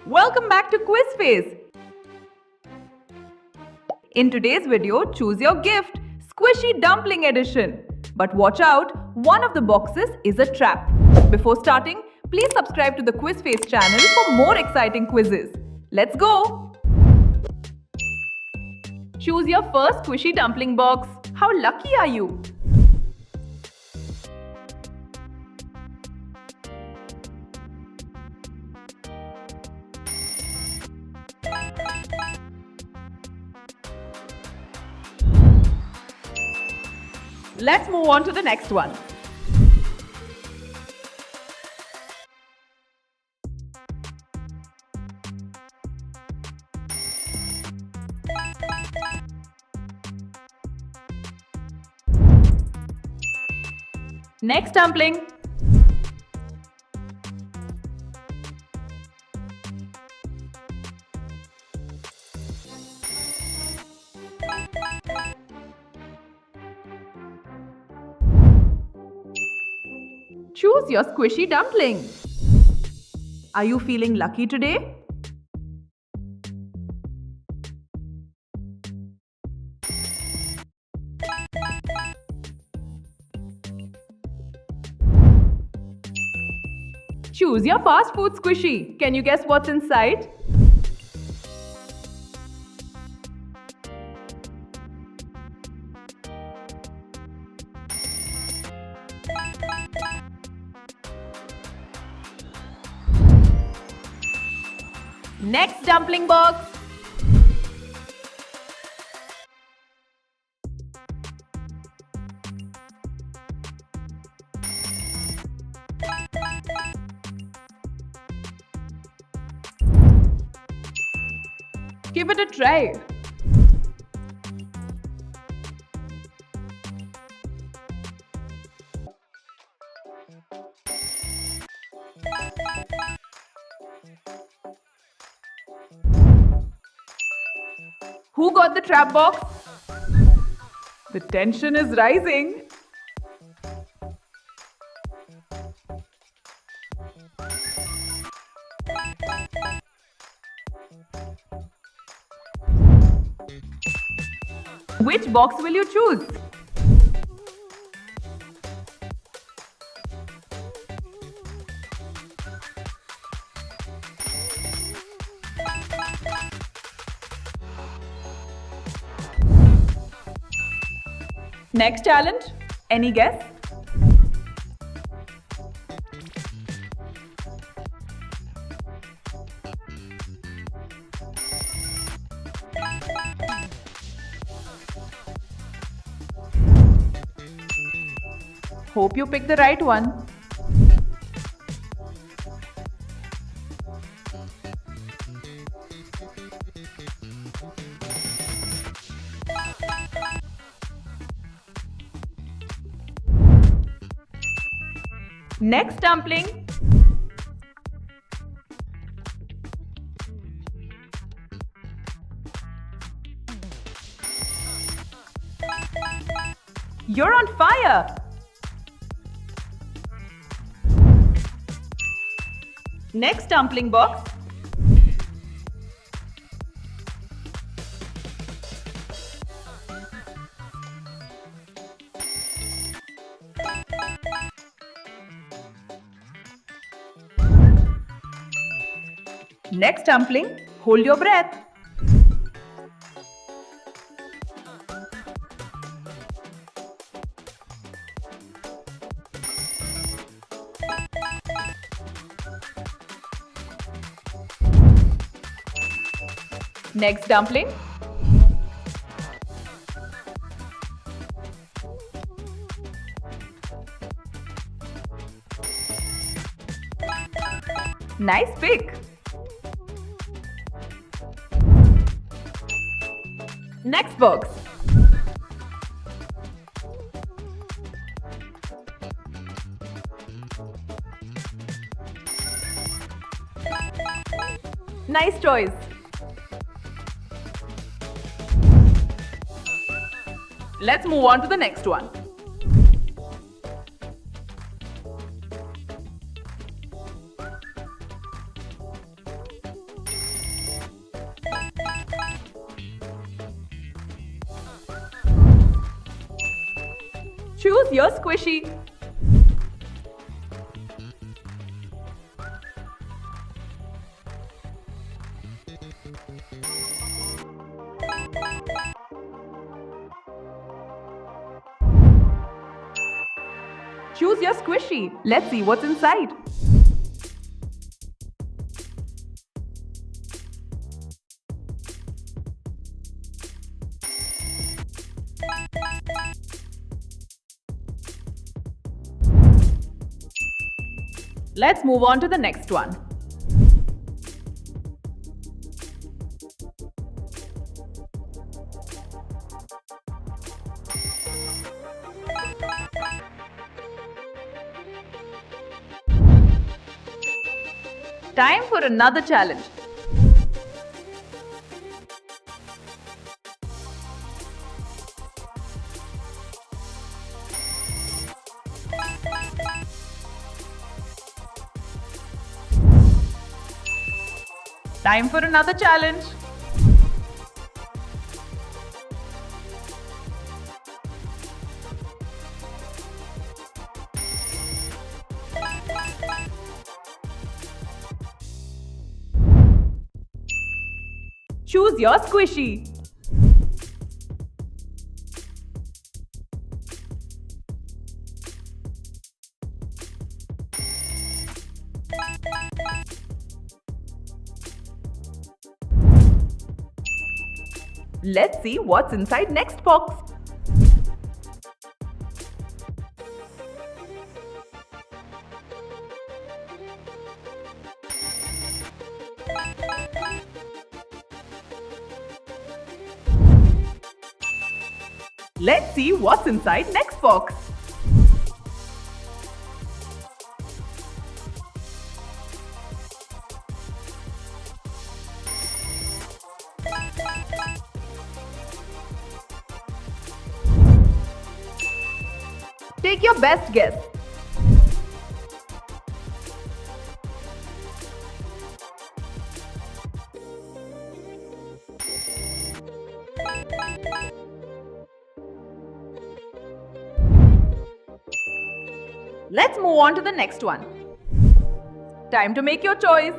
Welcome back to Quiz Phase. In today's video, choose your gift, Squishy Dumpling Edition. But watch out, one of the boxes is a trap. Before starting, please subscribe to the Quiz Phase channel for more exciting quizzes. Let's go! Choose your first Squishy Dumpling box. How lucky are you? Let's move on to the next one. Next dumpling. Choose your squishy dumpling. Are you feeling lucky today? Choose your fast food squishy. Can you guess what's inside? Next dumpling box. Give it a try. Who got the trap box? The tension is rising. Which box will you choose? Next challenge. Any guess? Hope you pick the right one. Next dumpling. You're on fire. Next dumpling box. Next dumpling, hold your breath. Next dumpling. Nice pick. Next box. Nice choice. Let's move on to the next one. Choose your squishy. Choose your squishy. Let's see what's inside. Let's move on to the next one. Time for another challenge. Time for another challenge. Choose your squishy. Let's see what's inside next box. Let's see what's inside next box. Take your best guess. Let's move on to the next one. Time to make your choice.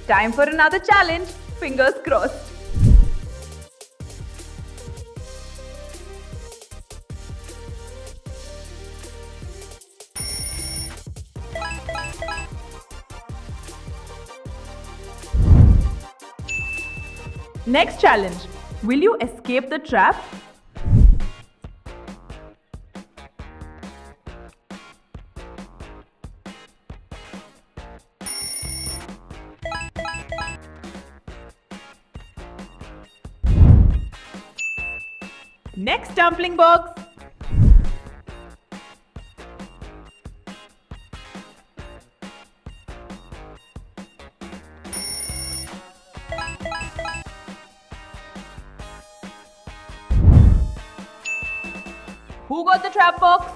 Time for another challenge. Fingers crossed. Next challenge. Will you escape the trap? Next dumpling box. Who got the trap box?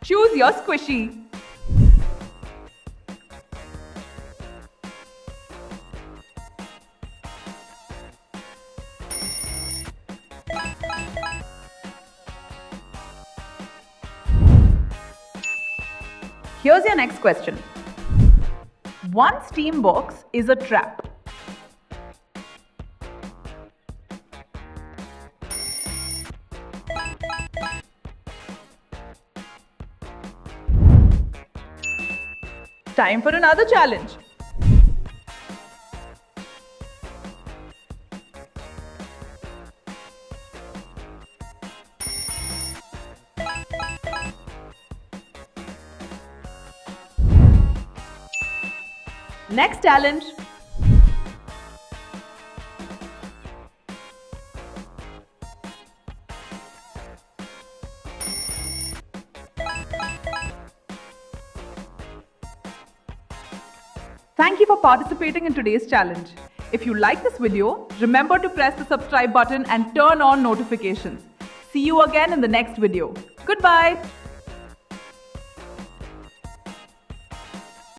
Choose your squishy. Here's your next question. One steam box is a trap. Time for another challenge. Next challenge. Thank you for participating in today's challenge. If you like this video, remember to press the subscribe button and turn on notifications. See you again in the next video. Goodbye.